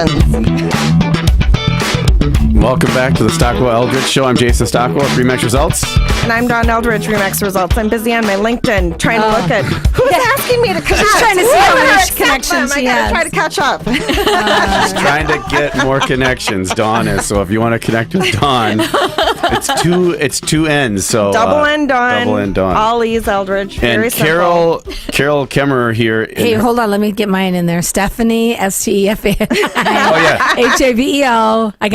Congratulations. Welcome back to the Stockwell Eldridge Show. I'm Jason Stockwell with Remax Results. And I'm Dawn Eldridge, Remax Results. I'm busy on my LinkedIn trying to look at who's asking me to connect. She's trying to see how many connections she I gotta has. try to catch up. She's trying to get more connections, Dawn is. So if you want to connect with Dawn, it's two N's. So Double N Dawn. Double N Dawn. All E's Eldridge. Very And simple. Carol Kemmerer here. Hey, hold on. Let me get mine in there. Stephanie, Stefa. Oh yeah. Haveo. I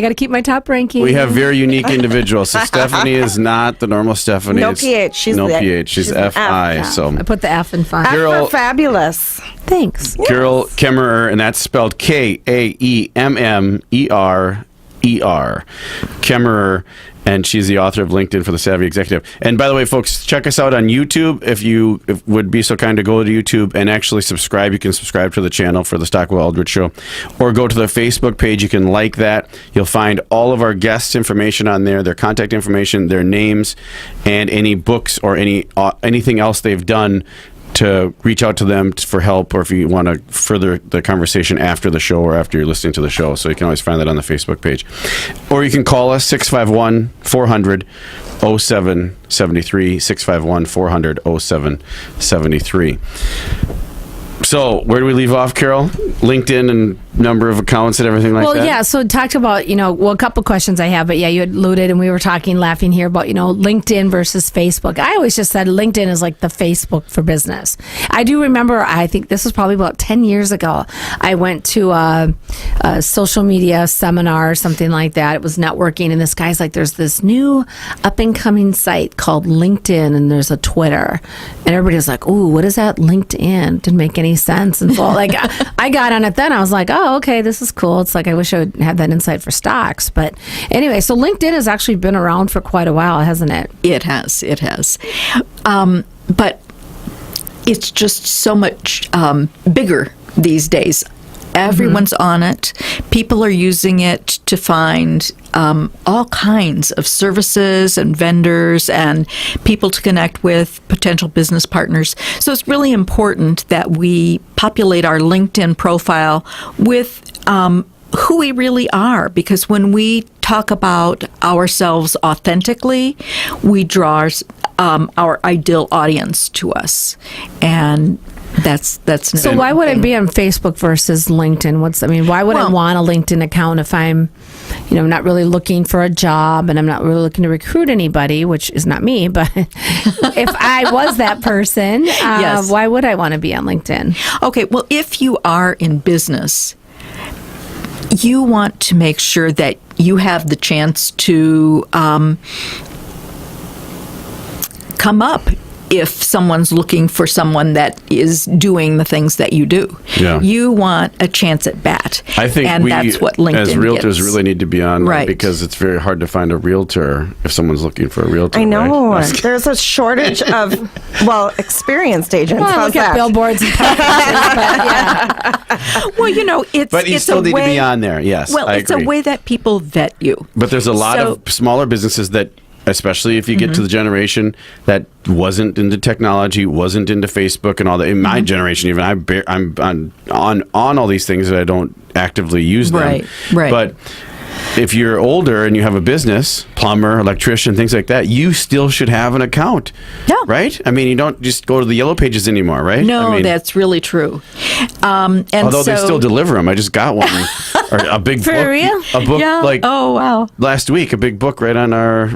gotta keep my top ranking. We have very unique individuals. So Stephanie is not the normal Stephanie. No It's PH. She's no the- PH. She's she's an FI. F. So I put the F in fun. F Carol- for fabulous. Thanks. Carol Kemmerer, and that's spelled Kaemmerer. Kemmerer, and she's the author of LinkedIn for the Savvy Executive. And by the way, folks, check us out on YouTube. If you would be so kind to go to YouTube and actually subscribe, you can subscribe to the channel for the Stockwell Eldridge Show, or go to the Facebook page. You can like that. You'll find all of our guests' information on there, their contact information, their names, and any books or anything else they've done to reach out to them for help, or if you want to further the conversation after the show or after you're listening to the show. So you can always find that on the Facebook page. Or you can call us 651-400-0773, 651-400-0773. So where do we leave off, Carol? LinkedIn and number of accounts and everything like that? Well, yeah. So talked about, a couple questions I have, but yeah, you had alluded and we were laughing here about, LinkedIn versus Facebook. I always just said LinkedIn is like the Facebook for business. I do remember, I think this was probably about 10 years ago. I went to a social media seminar or something like that. It was networking, and this guy's like, there's this new up and coming site called LinkedIn, and there's a Twitter. And everybody was like, ooh, what is that LinkedIn? Didn't make any sense. And so I got on it then. I was like, oh, okay, this is cool. It's like, I wish I would have that insight for stocks. But anyway, so LinkedIn has actually been around for quite a while, hasn't it? It has. But it's just so much bigger these days. Everyone's on it. People are using it to find all kinds of services and vendors and people to connect with, potential business partners. So it's really important that we populate our LinkedIn profile with who we really are, because when we talk about ourselves authentically, we draw our ideal audience to us, and that's So why would I be on Facebook versus LinkedIn? Why would I want a LinkedIn account if I'm, not really looking for a job and I'm not really looking to recruit anybody, which is not me, but if I was that person, Yes. Why would I want to be on LinkedIn? Okay, well, if you are in business, you want to make sure that you have the chance to come up if someone's looking for someone that is doing the things that you do. Yeah. You want a chance at bat. I think and that's what LinkedIn as realtors gets. really need to be on that, Right. because it's very hard to find a realtor if someo's looking for a realtor. I know. Right? There's a shortage of, experienced agents. Well, I How's look at that? billboards and Well, it's But you it's still a need way, to be on there. Yes, Well, I it's agree. a way that people vet you. But there's a lot So- of smaller businesses that, especially if you get to the generation that wasn't into technology, wasn't into Facebook and all that. In my generation, even I'm on all these things that I don't actively use them. Right. But if you're older and you have a business, plumber, electrician, things like that, you still should have an account. Yeah. Right? You don't just go to the yellow pages anymore, right? No, that's really true. And although they so- still deliver them. I just got one. Or a big For book. real? A book Yeah. like Oh, wow. last week, a big book right on our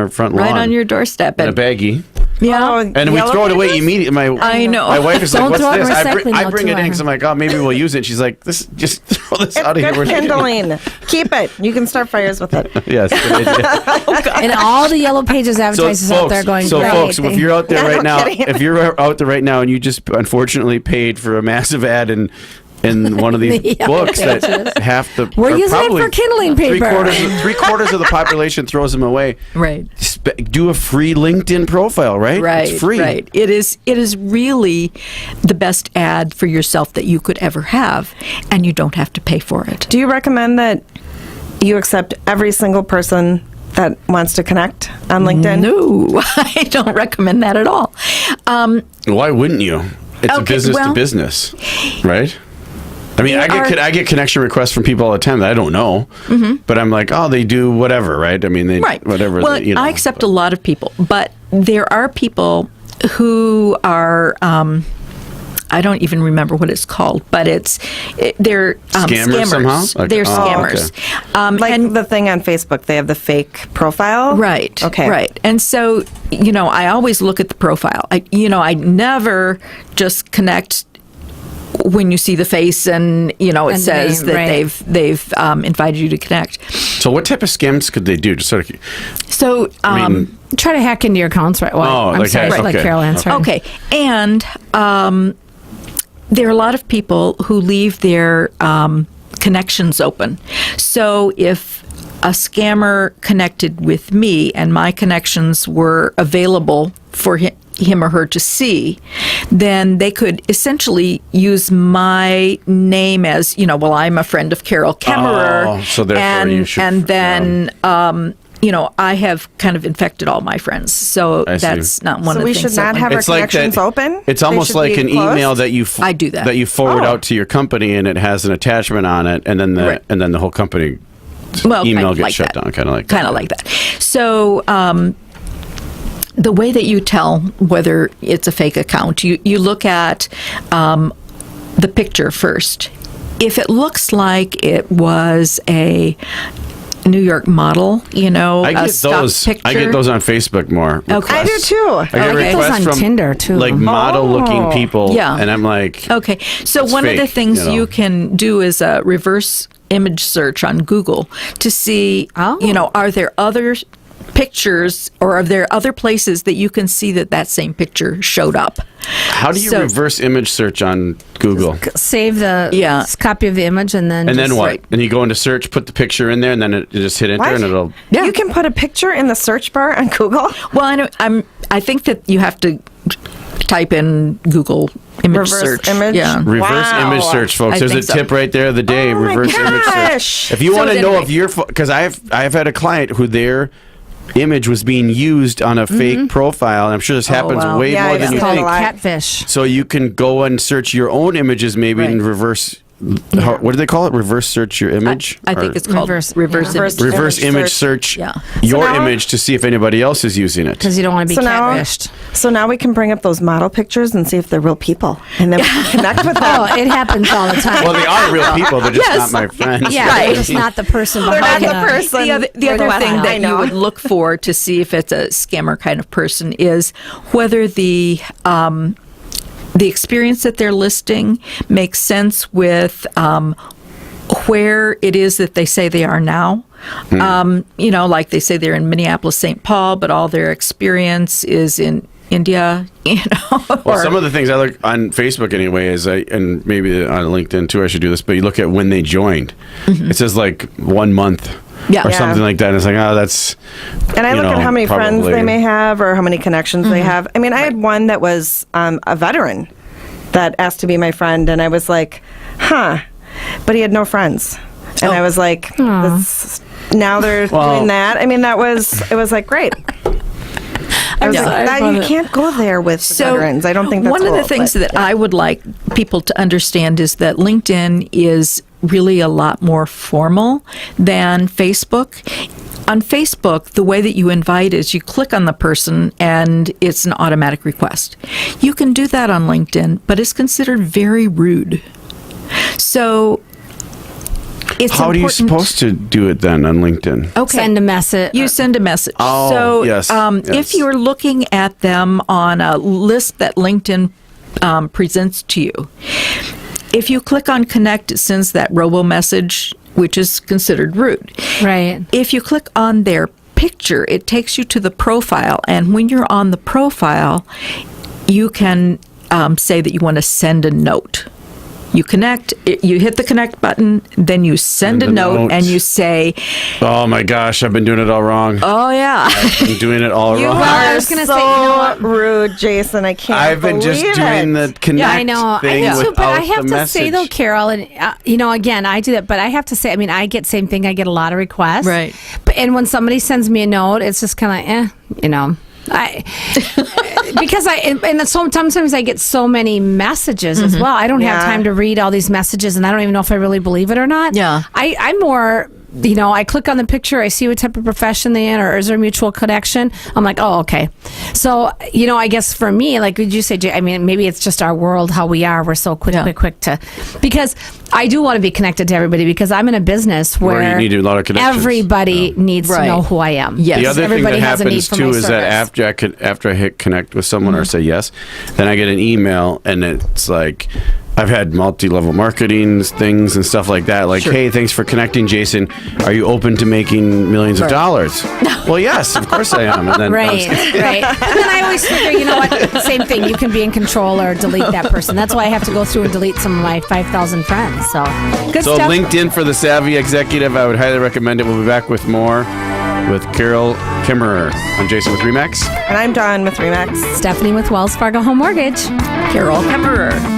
front lawn. Right on your doorstep. and a baggie. Yeah. Oh, And we yellow throw it away pages? immediately. I know. My wife is Don't like, throw it "What's in this?" recycling, I though, bring it too, in because I'm like, "Oh, maybe we'll use it." She's like, "This, just throw this out of here." Good handling. Keep it. You can start fires with it. Yes. Good idea. and all the yellow pages advertisers out there going, so great. folks, if you're out there Yeah, right no now, kidding. if you're out there right now and you just unfortunately paid for a massive ad in one of these The yellow books that half the We're or using it probably for kindling paper. Three quarters of the population throws them away. Right. Do a free LinkedIn profile, right? Right. It's free. Right. It is really the best ad for yourself that you could ever have, and you don't have to pay for it. Do you recommend that you accept every single person that wants to connect on LinkedIn? No, I don't recommend that at all. Why wouldn't you? It's a Okay, business to well- business, right? I mean, I get connection requests from people all the time that I don't know, but I'm like, oh, they do whatever, right? I mean, they whatever. Well, they, I accept a lot of people, but there are people who are. I don't even remember what it's called, but they're Scammers somehow? Like, they're oh, scammers. okay. Like and the thing on Facebook, they have the fake profile. Right. Okay. Right. And so, I always look at the profile. I never just connect when you see the face and it And says name, that right. they've invited you to connect. So what type of scams could they do? Just sort of, So, I mean, Try to hack into your accounts, right? Well, Oh, I'm like sorry, hack- like okay. Carol answered. okay. And there are a lot of people who leave their connections open. So if a scammer connected with me and my connections were available for him or her to see, then they could essentially use my name as, I'm a friend of Carol Kemmerer. Oh, so therefore you should- and then, I have kind of infected all my friends. So I see. that's not one So of the we things. should not that have our it's like connections that. open? It's They almost should like be an email closed? that you I do that. that you forward Oh. out to your company, and it has an attachment on it, and then Right. the whole company well, email kind of gets like shut that. down, kind of like Kind of like that. So the way that you tell whether it's a fake account, you look at the picture first. If it looks like it was a New York model, I a get stock those. picture. I get those on Facebook more. Okay. I do too. I get I get those requests on from Tinder, too. like model-looking Oh. people, Yeah. and I'm like, Okay, so That's one of the fake, things you know. you can do is a reverse image search on Google to see, Oh. are there other pictures or are there other places that you can see that same picture showed up? how do you So- reverse image search on Google? Save the Yeah. copy of the image and then And then just- what? right. And you go into search, put the picture in there, and then you just hit enter, What? and it'll. Yeah. You can put a picture in the search bar on Google? Well, I think that you have to type in Google image Reverse search. image? Yeah. Reverse Wow. image search, folks. I There's a think so. tip right there of the day. Oh my reverse image search. gosh. If you So want to at know any if you're, because I've had a client who their image was being used on a fake profile, and I'm sure this happens wow. way Yeah, more I've than seen you that a think. lot. catfish. So you can go and search your own images, maybe, Right. and reverse. What do they call it? Reverse search your image. I think Or it's called Reverse- reverse yeah. image. reverse image image search. search Yeah. your So now- image to see if anybody else is using it. Because you don't want to be So now, catfished. so now we can bring up those model pictures and see if they're real people, and then we can connect with them. Oh, it happens all the time. Well, they are real people. They're just Yes. not my friends. yeah, Right. they're just not the person They're not behind the person. The other Wow. thing I that you know. would look for to see if it's a scammer kind of person is whether the experience that they're listing makes sense with where it is that they say they are now. Like they say they're in Minneapolis, St. Paul, but all their experience is in India. Well, some of the things I look on Facebook anyway is and maybe on LinkedIn too. I should do this, but you look at when they joined. It says like 1 month. Yeah. Or Yeah. something like that. And it's like, oh, that's. And I you look know, at how many friends probably- they may have or how many connections they have. I mean, I had one that was a veteran that asked to be my friend, and I was like, huh. But he had no friends. And I was like, now they're doing that. I mean, it was like, great. I was Yeah. like, Sorry you about it. can't go there with veterans. I don't think that's one of the cool, things but, that yeah. I would like people to understand is that LinkedIn is really a lot more formal than Facebook. On Facebook, the way that you invite is you click on the person and it's an automatic request. You can do that on LinkedIn, but it's considered very rude. So it's How are you important- supposed to do it then on LinkedIn? Okay. Send a message. You send a message. Oh, so yes, if yes. you're looking at them on a list that LinkedIn presents to you, if you click on connect, it sends that robo message, which is considered rude. Right. If you click on their picture, it takes you to the profile. And when you're on the profile, you can say that you want to send a note. You connect, you hit the connect button, then you send a Send a note note. and you say, Oh my gosh, I've been doing it all wrong. oh yeah. I'm doing it all You wrong. are was gonna so say, you know what? rude, Jason. I can't I've been just believe doing it. the connect Yeah, I know. thing I do too, but I without have the to say though, message. Carol, and again, I do that, but I have to say, I mean, I get same thing. I get a lot of requests, Right. But and when somebody sends me a note, it's just kind of, Sometimes I get so many messages as well. I don't have Yeah. time to read all these messages, and I don't even know if I really believe it or not. Yeah. I'm more. I click on the picture, I see what type of profession they're in, or is there a mutual connection? I'm like, oh, okay. So, I guess for me, like, would you say, Jay, I mean, maybe it's just our world, how we are. We're so quick to, because I do want to be connected to everybody, because I'm in a business where you need a lot of connections. everybody needs to Right. know who I am. Yes. The other Everybody thing that has a need happens for too my is that service. after I hit connect with someone or say yes, then I get an email and it's like, I've had multi-level marketing things and stuff like that. Like, Sure. hey, thanks for connecting, Jason. Are you open to making millions of dollars? Well, yes, of course I am. And then Right. And then I always figure, you know what? Same thing. You can be in control or delete that person. That's why I have to go through and delete some of my 5,000 friends. So, good So stuff. LinkedIn for the Savvy Executive, I would highly recommend it. We'll be back with more with Carol Kimmerer. I'm Jason with Remax. And I'm Dawn with Remax. Stephanie with Wells Fargo Home Mortgage. Carol Kemmerer.